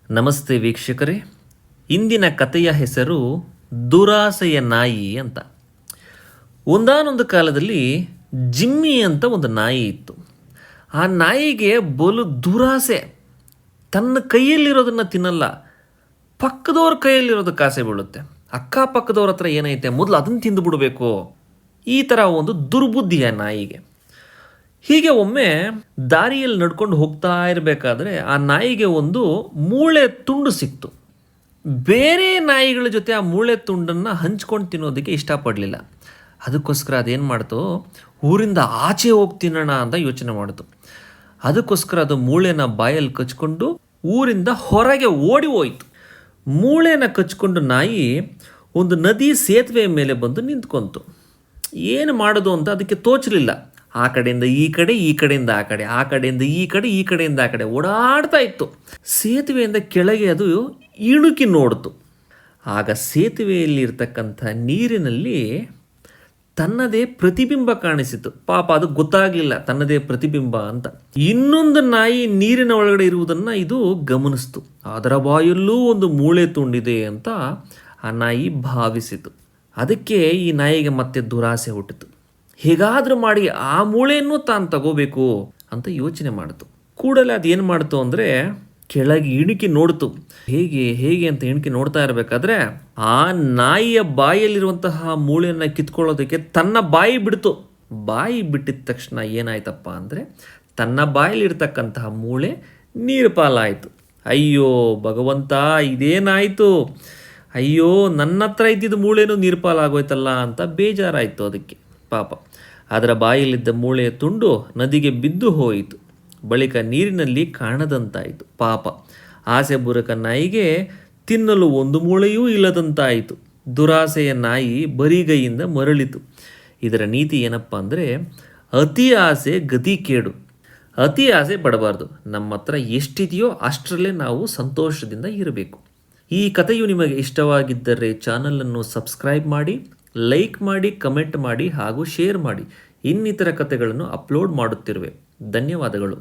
ನಮಸ್ತೆ ವೀಕ್ಷಕರೇ. ಇಂದಿನ ಕಥೆಯ ಹೆಸರು ದುರಾಸೆಯ ನಾಯಿ ಅಂತ. ಒಂದಾನೊಂದು ಕಾಲದಲ್ಲಿ ಜಿಮ್ಮಿ ಅಂತ ಒಂದು ನಾಯಿ ಇತ್ತು. ಆ ನಾಯಿಗೆ ಬಲು ದುರಾಸೆ. ತನ್ನ ಕೈಯಲ್ಲಿರೋದನ್ನು ತಿನ್ನಲ್ಲ, ಪಕ್ಕದವ್ರ ಕೈಯಲ್ಲಿರೋದಕ್ಕೆ ಆಸೆ ಬೀಳುತ್ತೆ. ಅಕ್ಕಪಕ್ಕದವ್ರ ಹತ್ರ ಏನೈತೆ ಮೊದಲು ಅದನ್ನು ತಿಂದು ಬಿಡಬೇಕು, ಈ ಥರ ಒಂದು ದುರ್ಬುದ್ಧಿಯ ನಾಯಿಗೆ. ಹೀಗೆ ಒಮ್ಮೆ ದಾರಿಯಲ್ಲಿ ನಡ್ಕೊಂಡು ಹೋಗ್ತಾ ಇರಬೇಕಾದ್ರೆ ಆ ನಾಯಿಗೆ ಒಂದು ಮೂಳೆ ತುಂಡು ಸಿಕ್ತು. ಬೇರೆ ನಾಯಿಗಳ ಜೊತೆ ಆ ಮೂಳೆ ತುಂಡನ್ನು ಹಂಚ್ಕೊಂಡು ತಿನ್ನೋದಕ್ಕೆ ಇಷ್ಟಪಡಲಿಲ್ಲ. ಅದಕ್ಕೋಸ್ಕರ ಅದೇನು ಮಾಡ್ತು, ಊರಿಂದ ಆಚೆ ಹೋಗಿ ತಿನ್ನೋಣ ಅಂತ ಯೋಚನೆ ಮಾಡ್ತು. ಅದಕ್ಕೋಸ್ಕರ ಅದು ಮೂಳೆನ ಬಾಯಲ್ಲಿ ಕಚ್ಕೊಂಡು ಊರಿಂದ ಹೊರಗೆ ಓಡಿ ಹೋಯಿತು. ಮೂಳೆನ ಕಚ್ಕೊಂಡು ನಾಯಿ ಒಂದು ನದಿ ಸೇತುವೆ ಮೇಲೆ ಬಂದು ನಿಂತ್ಕೊಂತು. ಏನು ಮಾಡೋದು ಅಂತ ಅದಕ್ಕೆ ತೋಚಲಿಲ್ಲ. ಆ ಕಡೆಯಿಂದ ಈ ಕಡೆ, ಈ ಕಡೆಯಿಂದ ಆ ಕಡೆ, ಆ ಕಡೆಯಿಂದ ಈ ಕಡೆ, ಈ ಕಡೆಯಿಂದ ಆ ಕಡೆ ಓಡಾಡ್ತಾ ಇತ್ತು. ಸೇತುವೆಯಿಂದ ಕೆಳಗೆ ಅದು ಇಣುಕಿ ನೋಡ್ತು. ಆಗ ಸೇತುವೆಯಲ್ಲಿ ಇರ್ತಕ್ಕಂಥ ನೀರಿನಲ್ಲಿ ತನ್ನದೇ ಪ್ರತಿಬಿಂಬ ಕಾಣಿಸಿತು. ಪಾಪ ಅದು ಗೊತ್ತಾಗಲಿಲ್ಲ ತನ್ನದೇ ಪ್ರತಿಬಿಂಬ ಅಂತ. ಇನ್ನೊಂದು ನಾಯಿ ನೀರಿನ ಒಳಗಡೆ ಇರುವುದನ್ನು ಇದು ಗಮನಿಸ್ತು. ಅದರ ಬಾಯಲ್ಲೂ ಒಂದು ಮೂಳೆ ತುಂಡಿದೆ ಅಂತ ಆ ನಾಯಿ ಭಾವಿಸಿತು. ಅದಕ್ಕೆ ಈ ನಾಯಿಗೆ ಮತ್ತೆ ದುರಾಸೆ ಹುಟ್ಟಿತು. ಹೇಗಾದರೂ ಮಾಡಿ ಆ ಮೂಳೆಯನ್ನು ತಾನು ತಗೋಬೇಕು ಅಂತ ಯೋಚನೆ ಮಾಡಿತು. ಕೂಡಲೇ ಅದು ಏನು ಮಾಡ್ತು ಅಂದರೆ ಕೆಳಗೆ ಇಣುಕಿ ನೋಡ್ತು. ಹೇಗೆ ಹೇಗೆ ಅಂತ ಇಣುಕಿ ನೋಡ್ತಾ ಇರಬೇಕಾದ್ರೆ ಆ ನಾಯಿಯ ಬಾಯಲ್ಲಿರುವಂತಹ ಮೂಳೆಯನ್ನು ಕಿತ್ಕೊಳ್ಳೋದಕ್ಕೆ ತನ್ನ ಬಾಯಿ ಬಿಡ್ತು. ಬಾಯಿ ಬಿಟ್ಟಿದ ತಕ್ಷಣ ಏನಾಯ್ತಪ್ಪ ಅಂದರೆ ತನ್ನ ಬಾಯಲ್ಲಿರ್ತಕ್ಕಂತಹ ಮೂಳೆ ನೀರು ಪಾಲಾಯಿತು. ಅಯ್ಯೋ ಭಗವಂತ, ಇದೇನಾಯಿತು, ಅಯ್ಯೋ ನನ್ನ ಹತ್ರ ಇದ್ದಿದ್ದು ಮೂಳೆನೂ ನೀರು ಪಾಲಾಗೋಯ್ತಲ್ಲ ಅಂತ ಬೇಜಾರಾಯಿತು ಅದಕ್ಕೆ. ಪಾಪ ಅದರ ಬಾಯಲ್ಲಿದ್ದ ಮೂಳೆಯ ತುಂಡು ನದಿಗೆ ಬಿದ್ದು ಹೋಯಿತು. ಬಳಿಕ ನೀರಿನಲ್ಲಿ ಕಾಣದಂತಾಯಿತು. ಪಾಪ ಆಸೆ ಬುರಕ ನಾಯಿಗೆ ತಿನ್ನಲು ಒಂದು ಮೂಳೆಯೂ ಇಲ್ಲದಂತಾಯಿತು. ದುರಾಸೆಯ ನಾಯಿ ಬರಿಗೈಯಿಂದ ಮರಳಿತು. ಇದರ ನೀತಿ ಏನಪ್ಪ ಅಂದರೆ ಅತಿ ಆಸೆ ಗತಿ ಕೇಡು. ಅತಿ ಆಸೆ ಪಡಬಾರ್ದು. ನಮ್ಮ ಹತ್ರ ಎಷ್ಟಿದೆಯೋ ಅಷ್ಟರಲ್ಲೇ ನಾವು ಸಂತೋಷದಿಂದ ಇರಬೇಕು. ಈ ಕಥೆಯು ನಿಮಗೆ ಇಷ್ಟವಾಗಿದ್ದರೆ ಚಾನಲನ್ನು ಸಬ್ಸ್ಕ್ರೈಬ್ ಮಾಡಿ, ಲೈಕ್ ಮಾಡಿ, ಕಮೆಂಟ್ ಮಾಡಿ ಹಾಗೂ ಶೇರ್ ಮಾಡಿ. ಇನ್ನಿತರ ಕಥೆಗಳನ್ನು ಅಪ್ಲೋಡ್ ಮಾಡುತ್ತಿರುವೆ. ಧನ್ಯವಾದಗಳು.